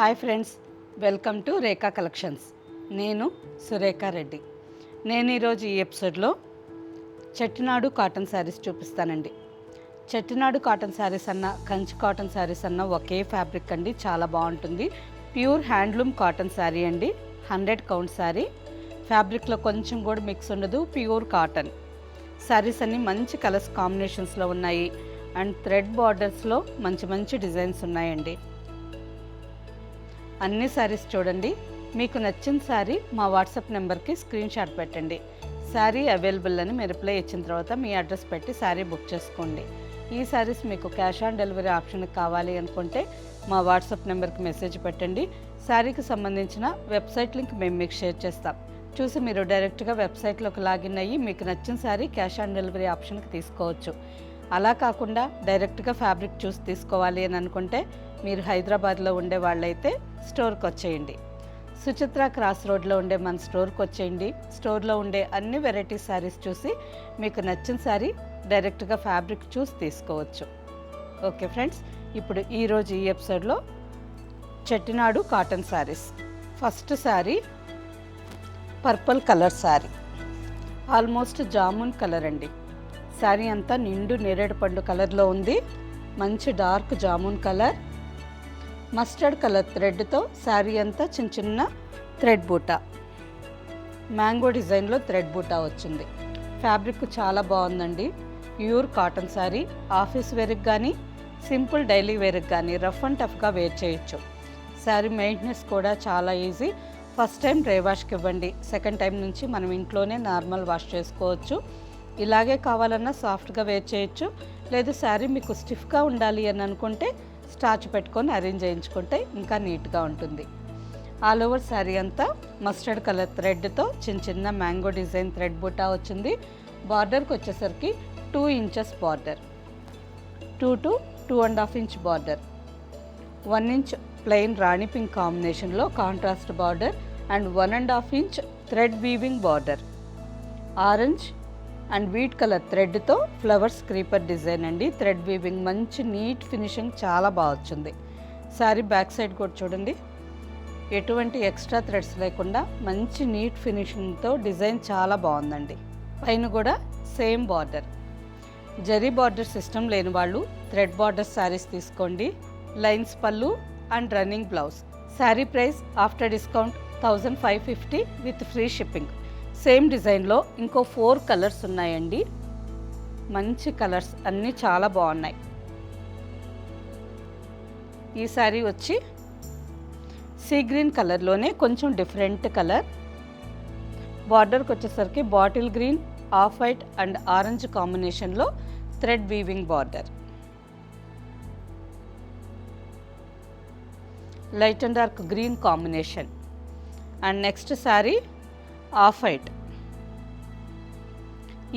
Hi friends, welcome to Rekha collections. నేను సురేఖా రెడ్డి. నేను ఈరోజు ఈ ఎపిసోడ్లో చెట్టినాడు కాటన్ శారీస్ చూపిస్తానండి. చెట్టినాడు కాటన్ శారీస్ అన్న, కంచి కాటన్ శారీస్ అన్న ఒకే ఫ్యాబ్రిక్ అండి, చాలా బాగుంటుంది. ప్యూర్ హ్యాండ్లూమ్ కాటన్ శారీ అండి, 100 కౌంట్ శారీ. ఫ్యాబ్రిక్లో కొంచెం కూడా మిక్స్ ఉండదు, ప్యూర్ కాటన్ శారీస్ అన్నీ మంచి కలర్స్ కాంబినేషన్స్లో ఉన్నాయి. అండ్ థ్రెడ్ బార్డర్స్లో మంచి మంచి డిజైన్స్ ఉన్నాయండి. అన్ని శారీస్ చూడండి. మీకు నచ్చిన శారీ మా వాట్సాప్ నెంబర్కి స్క్రీన్ షాట్ పెట్టండి. శారీ అవైలబుల్ అని మీరు రిప్లై ఇచ్చిన తర్వాత మీ అడ్రస్ పెట్టి శారీ బుక్ చేసుకోండి. ఈ శారీస్ మీకు క్యాష్ ఆన్ డెలివరీ ఆప్షన్ కావాలి అనుకుంటే మా వాట్సాప్ నెంబర్కి మెసేజ్ పెట్టండి. శారీకి సంబంధించిన వెబ్సైట్ లింక్ మేము మీకు షేర్ చేస్తాం. చూసి మీరు డైరెక్ట్గా వెబ్సైట్లోకి లాగిన్ అయ్యి మీకు నచ్చిన శారీ క్యాష్ ఆన్ డెలివరీ ఆప్షన్కి తీసుకోవచ్చు. అలా కాకుండా డైరెక్ట్గా ఫ్యాబ్రిక్ చూసి తీసుకోవాలి అని అనుకుంటే మీరు హైదరాబాద్లో ఉండే వాళ్ళైతే స్టోర్కి వచ్చేయండి. సుచిత్ర క్రాస్ రోడ్లో ఉండే మన స్టోర్కి వచ్చేయండి. స్టోర్లో ఉండే అన్ని వెరైటీ శారీస్ చూసి మీకు నచ్చిన శారీ డైరెక్ట్గా ఫ్యాబ్రిక్ చూసి తీసుకోవచ్చు. ఓకే ఫ్రెండ్స్, ఇప్పుడు ఈరోజు ఈ ఎపిసోడ్లో Chettinad cotton saris. First sari purple colour sari, almost jamun colour అండి. శారీ అంతా నిండు నేరేడు పండు కలర్లో ఉంది. మంచి dark jamun colour, mustard colour థ్రెడ్తో శారీ అంతా చిన్న చిన్న థ్రెడ్ బూటా, మ్యాంగో డిజైన్లో థ్రెడ్ బూటా వచ్చింది. ఫ్యాబ్రిక్ చాలా బాగుందండి. Pure cotton sari. ఆఫీస్ వేర్కి కానీ సింపుల్ డైలీ వేర్కి కానీ రఫ్ అండ్ టఫ్గా వేర్ చేయొచ్చు. శారీ మెయింటెనెన్స్ కూడా చాలా ఈజీ. ఫస్ట్ టైం డ్రై వాష్కి ఇవ్వండి, సెకండ్ టైం నుంచి మనం ఇంట్లోనే నార్మల్ వాష్ చేసుకోవచ్చు. ఇలాగే కావాలన్నా సాఫ్ట్గా వేర్ చేయొచ్చు. లేదు శారీ మీకు స్టిఫ్గా ఉండాలి అని అనుకుంటే స్టార్చ్ పెట్టుకొని అరేంజ్ చేయించుకుంటే ఇంకా నీట్గా ఉంటుంది. ఆల్ ఓవర్ శారీ అంతా మస్టర్డ్ కలర్ థ్రెడ్తో చిన్న చిన్న మ్యాంగో డిజైన్ థ్రెడ్ బుట్టా వచ్చింది. బార్డర్కి వచ్చేసరికి 2 inches border, 2 to 2.5 inch border, 1 inch plain rani pink కాంబినేషన్లో contrast border and 1.5 inch thread weaving border, orange and wheat colour థ్రెడ్తో ఫ్లవర్స్ క్రీపర్ డిజైన్ అండి. థ్రెడ్ వీవింగ్ మంచి నీట్ ఫినిషింగ్ చాలా బాగా వచ్చింది. శారీ బ్యాక్ సైడ్ కూడా చూడండి, ఎటువంటి ఎక్స్ట్రా థ్రెడ్స్ లేకుండా మంచి నీట్ ఫినిషింగ్తో డిజైన్ చాలా బాగుందండి. పైన కూడా same border. Zari border system లేని వాళ్ళు థ్రెడ్ బార్డర్ శారీస్ తీసుకోండి. లైన్స్ పళ్ళు and running blouse. Sari price after discount 1550 with free shipping. Same డిజైన్లో ఇంకో 4 కలర్స్ ఉన్నాయండి. మంచి కలర్స్ అన్నీ చాలా బాగున్నాయి. ఈ శారీ వచ్చి సీ గ్రీన్ కలర్లోనే కొంచెం డిఫరెంట్ కలర్. బార్డర్కి వచ్చేసరికి bottle green, off white and orange కాంబినేషన్లో thread weaving border. Light and dark green combination. And next sari off white.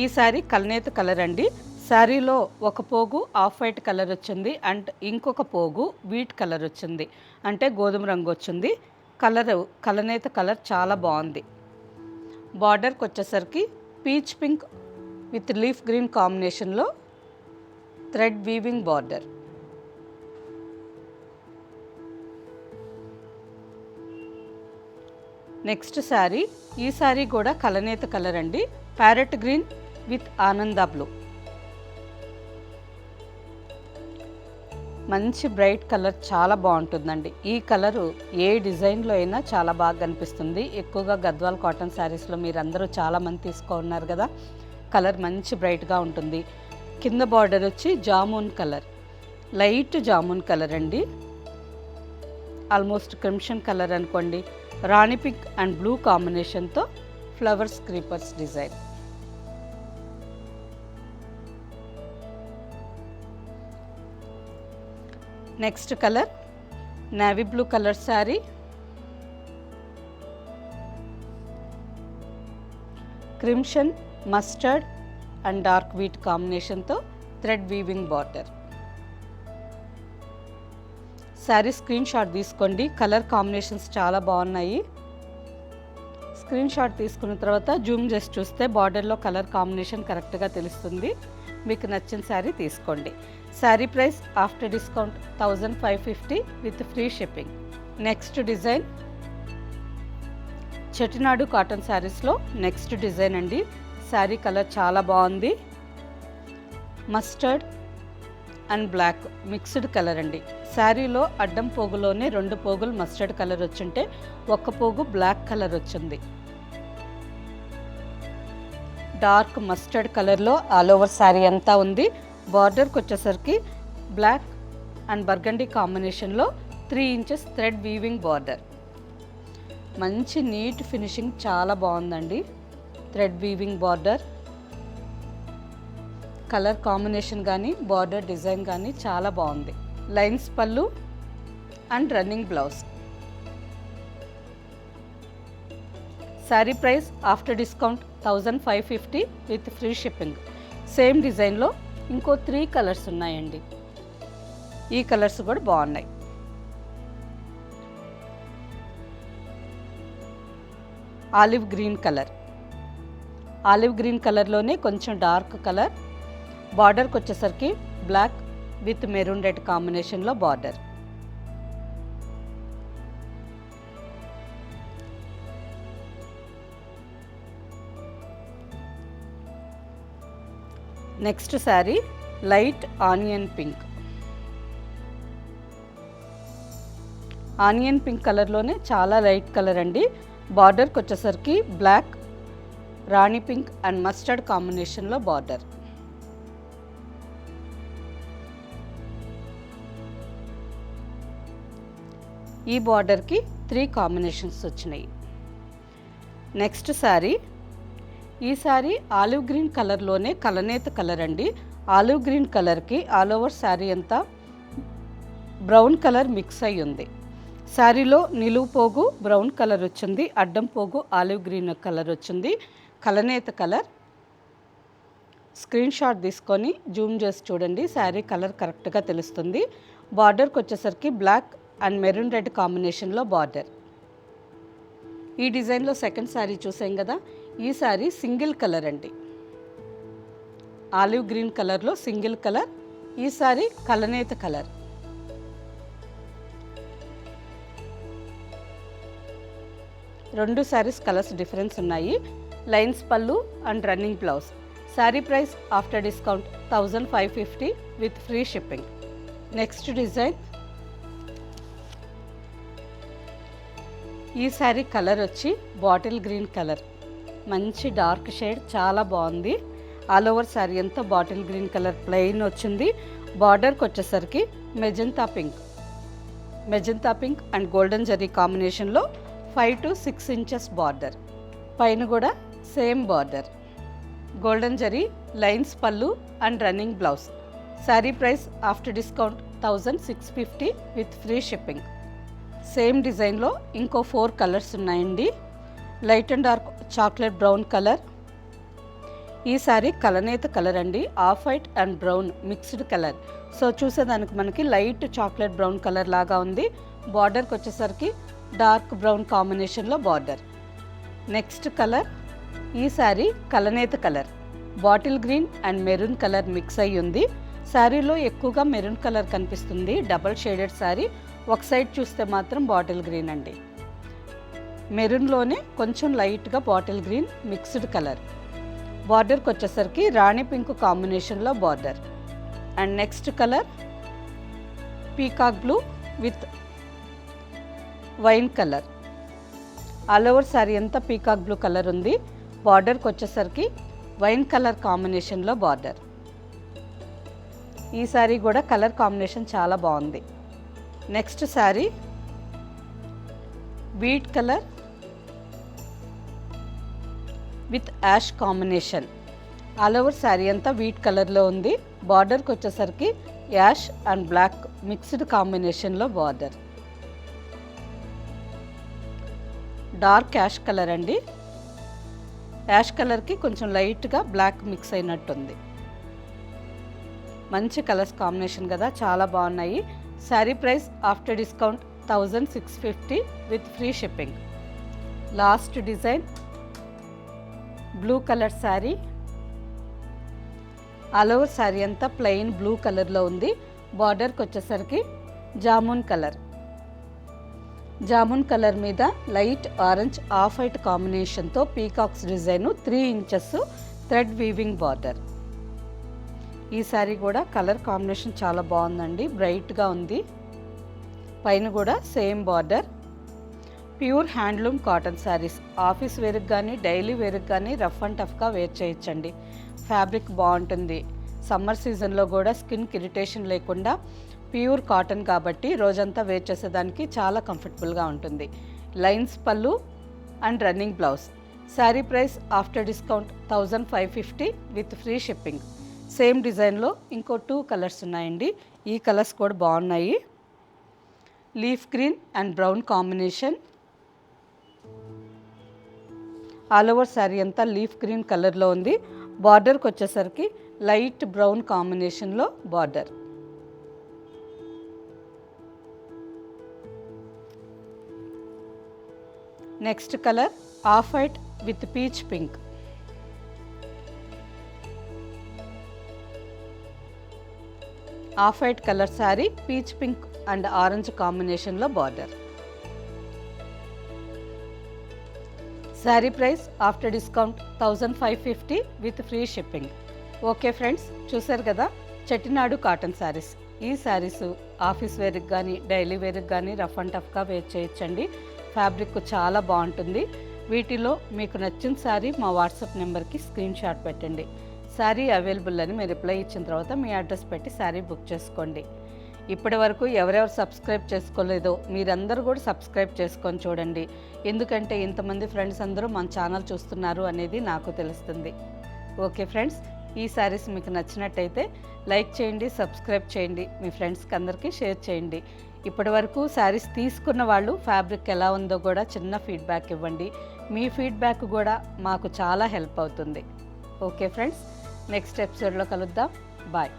ఈ శారీ కల్నేత కలర్ అండి. శారీలో ఒక పోగు ఆఫ్ వైట్ కలర్ వచ్చింది అండ్ ఇంకొక పోగు వీట్ కలర్ వచ్చింది, అంటే గోధుమ రంగు వచ్చింది. కలనేత కలర్ చాలా బాగుంది. బార్డర్కి వచ్చేసరికి peach pink with leaf green కాంబినేషన్లో thread weaving border. Next sari, ఈ శారీ కూడా కలనేత కలర్ అండి. Parrot green with Ananda blue. మంచి బ్రైట్ కలర్, చాలా బాగుంటుందండి. ఈ కలరు ఏ డిజైన్లో అయినా చాలా బాగా కనిపిస్తుంది. ఎక్కువగా గద్వాల్ కాటన్ శారీస్లో మీరు అందరూ చాలామంది తీసుకున్నారు కదా. కలర్ మంచి బ్రైట్గా ఉంటుంది. కింద బార్డర్ వచ్చి jamun colour, light jamun colour అండి. ఆల్మోస్ట్ క్రిమ్షన్ కలర్ అనుకోండి. రాణి పింక్ అండ్ బ్లూ కాంబినేషన్తో flowers creepers design. Next colour navy blue colour sari. Crimson, mustard and dark wheat కాంబినేషన్తో thread weaving border. Sari screen shot తీసుకోండి. కలర్ కాంబినేషన్స్ చాలా బాగున్నాయి. స్క్రీన్ షాట్ తీసుకున్న తర్వాత Zoom చేసి చూస్తే బార్డర్లో కలర్ కాంబినేషన్ కరెక్ట్గా తెలుస్తుంది. మీకు నచ్చిన శారీ తీసుకోండి. Sari price after discount 1550 with free shipping. Next design Chettinad cotton శారీస్లో నెక్స్ట్ డిజైన్ అండి. శారీ కలర్ చాలా బాగుంది. Mustard and black mixed colour అండి. శారీలో అడ్డం పోగులోనే 2 పోగులు మస్టర్డ్ కలర్ వచ్చింటే 1 పోగు బ్లాక్ కలర్ వచ్చింది. డార్క్ మస్టర్డ్ కలర్లో ఆల్ ఓవర్ శారీ అంతా ఉంది. బార్డర్కి వచ్చేసరికి బ్లాక్ అండ్ బర్గండీ కాంబినేషన్లో 3 ఇంచెస్ థ్రెడ్ వీవింగ్ బార్డర్. మంచి నీట్ ఫినిషింగ్ చాలా బాగుందండి. Thread weaving border, colour combination కానీ బార్డర్ డిజైన్ కానీ చాలా బాగుంది. లైన్స్ పళ్ళు and running blouse. Sari price after discount 1550 with free shipping. Same డిజైన్లో ఇంకో 3 కలర్స్ ఉన్నాయండి. ఈ కలర్స్ కూడా బాగున్నాయి. Olive green colour, olive green కలర్లోనే కొంచెం డార్క్ కలర్. బార్డర్కి వచ్చేసరికి బ్లాక్ విత్ మెరూన్ రెడ్ కాంబినేషన్లో border. Next sari light onion pink. Onion pink కలర్లోనే చాలా లైట్ కలర్ అండి. బార్డర్కి వచ్చేసరికి black, rani pink and mustard కాంబినేషన్లో బార్డర్. ఈ బార్డర్కి 3 కాంబినేషన్స్ వచ్చినాయి. నెక్స్ట్ శారీ, ఈ శారీ ఆలివ్ గ్రీన్ కలర్లోనే కలనేత కలర్ అండి. ఆలివ్ గ్రీన్ కలర్కి ఆల్ ఓవర్ శారీ అంతా బ్రౌన్ కలర్ మిక్స్ అయి ఉంది. శారీలో నిలువు పోగు బ్రౌన్ కలర్ వచ్చింది, అడ్డం పోగు ఆలివ్ గ్రీన్ కలర్ వచ్చింది. కలనేత కలర్. స్క్రీన్ షాట్ తీసుకొని జూమ్ చేసి చూడండి, శారీ కలర్ కరెక్ట్గా తెలుస్తుంది. బార్డర్కి వచ్చేసరికి బ్లాక్ అండ్ మెరూన్ రెడ్ కాంబినేషన్లో బార్డర్. ఈ డిజైన్లో సెకండ్ శారీ చూసాం కదా, ఈ శారీ సింగిల్ కలర్ అండి. ఆలివ్ గ్రీన్ కలర్లో సింగిల్ కలర్. ఈ శారీ కలనేత కలర్. రెండు శారీస్ కలర్స్ డిఫరెన్స్ ఉన్నాయి. లైన్స్ పళ్ళు and running blouse. Sari price after discount 1550 with free shipping. Next design, ఈ శారీ కలర్ వచ్చి బాటిల్ గ్రీన్ కలర్. మంచి డార్క్ షేడ్, చాలా బాగుంది. ఆల్ ఓవర్ శారీ అంతా బాటిల్ గ్రీన్ కలర్ ప్లెయిన్ వచ్చింది. బార్డర్కి వచ్చేసరికి magenta pink and golden zari కాంబినేషన్లో 5 to 6 ఇంచెస్ బార్డర్. పైన కూడా same border. Golden zari lines పళ్ళు and running blouse. Sari price after discount 1650 with free shipping. Same డిజైన్లో ఇంకో 4 కలర్స్ ఉన్నాయండి. Light and dark chocolate brown colour. ఈ శారీ కలనేత కలర్ అండి. Off white and brown mixed colour. So చూసేదానికి మనకి లైట్ చాక్లెట్ బ్రౌన్ కలర్ లాగా ఉంది. బార్డర్కి వచ్చేసరికి డార్క్ బ్రౌన్ కాంబినేషన్లో బార్డర్. నెక్స్ట్ కలర్, ఈ శారీ కలనేత colour. Bottle green and maroon colour mix అయ్యి ఉంది. శారీలో ఎక్కువగా మెరూన్ కలర్ కనిపిస్తుంది. Double shaded sari. ఒక సైడ్ చూస్తే మాత్రం బాటిల్ గ్రీన్ అండి. మెరూన్లోనే కొంచెం లైట్గా బాటిల్ గ్రీన్ మిక్స్డ్ కలర్. బార్డర్కి వచ్చేసరికి రాణి పింక్ కాంబినేషన్లో border. And next colour peacock blue with wine colour. All over sari అంతా పీకాక్ బ్లూ కలర్ ఉంది. బార్డర్కి వచ్చేసరికి వైన్ కలర్ కాంబినేషన్లో బార్డర్. ఈ శారీ కూడా కలర్ కాంబినేషన్ చాలా బాగుంది. Next sari wheat colour with ash combination. All over sari అంతా వీట్ కలర్లో ఉంది. బార్డర్కి వచ్చేసరికి యాష్ అండ్ బ్లాక్ మిక్స్డ్ కాంబినేషన్లో బార్డర్. డార్క్ యాష్ కలర్ అండి. యాష్ కలర్కి కొంచెం లైట్గా బ్లాక్ మిక్స్ అయినట్టుంది. మంచి కలర్స్ కాంబినేషన్ కదా, చాలా బాగున్నాయి. Sari price after discount 1650 with free shipping. Last design blue colour sari. All over sari అంతా ప్లెయిన్ బ్లూ కలర్లో ఉంది. బార్డర్కి వచ్చేసరికి జామున్ కలర్. జామున్ కలర్ మీద లైట్ ఆరెంజ్ ఆఫ్ వైట్ కాంబినేషన్తో peacocks design 3 inches thread weaving border. ఈ శారీ కూడా కలర్ కాంబినేషన్ చాలా బాగుందండి, బ్రైట్గా ఉంది. పైన కూడా same border. Pure handloom cotton saris office వేర్కి కానీ డైలీ వేర్కి కానీ రఫ్ అండ్ టఫ్గా వేర్ చేయొచ్చండి. ఫ్యాబ్రిక్ బాగుంటుంది. సమ్మర్ సీజన్లో కూడా స్కిన్కి ఇరిటేషన్ లేకుండా ప్యూర్ కాటన్ కాబట్టి రోజంతా వేర్ చేసేదానికి చాలా కంఫర్టబుల్గా ఉంటుంది. లైన్స్ పళ్ళు and running blouse. Sari price after discount 1550 with free shipping. Same డిజైన్లో ఇంకో 2 కలర్స్ ఉన్నాయండి. ఈ కలర్స్ కూడా బాగున్నాయి. Leaf green and brown combination. All over sari అంతా లీఫ్ గ్రీన్ కలర్లో ఉంది. బార్డర్కి వచ్చేసరికి లైట్ బ్రౌన్ కాంబినేషన్లో border. Next colour off white with peach pink. Off white colour sari peach pink and orange కాంబినేషన్లో border. Sari price after discount 1550 with free shipping. Okay friends, చూసారు కదా Chettinad cotton saris. ఈ శారీస్ ఆఫీస్ వేర్కి కానీ డైలీ వేర్కి కానీ రఫ్ అండ్ టఫ్గా వేర్ చేయొచ్చండి. ఫ్యాబ్రిక్ చాలా బాగుంటుంది. వీటిలో మీకు నచ్చిన శారీ మా వాట్సాప్ నెంబర్కి స్క్రీన్ షాట్ పెట్టండి. శారీ అవైలబుల్ అని మీరు రిప్లై ఇచ్చిన తర్వాత మీ అడ్రస్ పెట్టి శారీ బుక్ చేసుకోండి. ఇప్పటి వరకు ఎవరెవరు సబ్స్క్రైబ్ చేసుకోలేదో మీరందరూ కూడా సబ్స్క్రైబ్ చేసుకొని చూడండి. ఎందుకంటే ఇంతమంది ఫ్రెండ్స్ అందరూ మన ఛానల్ చూస్తున్నారు అనేది నాకు తెలుస్తుంది. ఓకే ఫ్రెండ్స్, ఈ శారీస్ మీకు నచ్చినట్టయితే లైక్ చేయండి, సబ్స్క్రైబ్ చేయండి, మీ ఫ్రెండ్స్కి అందరికీ షేర్ చేయండి. ఇప్పటి వరకు శారీస్ తీసుకున్న వాళ్ళు ఫ్యాబ్రిక్ ఎలా ఉందో కూడా చిన్న ఫీడ్బ్యాక్ ఇవ్వండి. మీ ఫీడ్బ్యాక్ కూడా మాకు చాలా హెల్ప్ అవుతుంది. ఓకే ఫ్రెండ్స్, నెక్స్ట్ ఎపిసోడ్లో కలుద్దాం. బాయ్.